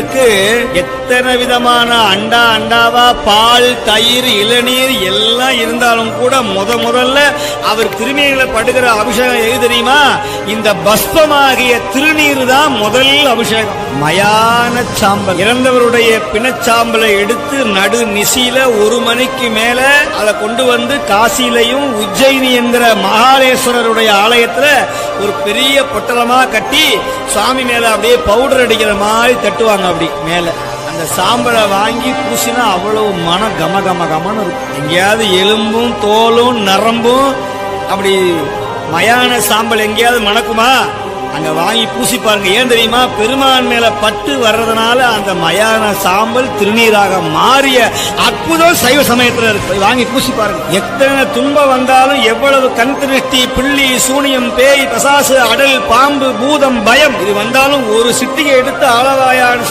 எத்தனை விதமான அண்டாவா பால் தயிர் இளநீர் எல்லாம் இருந்தாலும் கூட முதல்ல அவர் திருநீர்ல படுகிற அபிஷேகம் எது தெரியுமா? இந்த பஸ்பமாகிய திருநீர் தான் முதல் அபிஷேகம். மயான சாம்பல், இறந்தவருடைய பிணச்சாம்பலை எடுத்து நடு நிசியில 1 மணிக்கு மேல அதை கொண்டு வந்து காசிலையும் உஜ்ஜயினி என்கிற மகாலேஸ்வரருடைய ஆலயத்துல ஒரு பெரிய பொட்டலமா கட்டி சுவாமி மேல அப்படியே பவுடர் அடிக்கிற மாதிரி தட்டுவாங்க. அப்படி மேல அந்த சாம்பலை வாங்கி பூசினா அவ்வளவு மன கமன்னு இருக்கும். எங்கேயாவது எலும்பும் தோலும் நரம்பும் அப்படி மயான சாம்பல் எங்கேயாவது மணக்குமா? அங்க வாங்கி பூசி பாருங்க. ஏன் தெரியுமா? பெருமான் மேல பட்டு வர்றதுனால அந்த மயான சாம்பல் திருநீராக மாறிய அற்புதம் சைவ சமயத்துல இருக்கு. வாங்கி பூசி பாருங்க. எத்தனை துன்பம் வந்தாலும், எவ்வளவு கண் திருஷ்டி, பிள்ளி, சூனியம், பேய், பசாசு, அடல், பாம்பு, பூதம், பயம் இது வந்தாலும் ஒரு சிட்டிகை எடுத்து ஆளவாயான்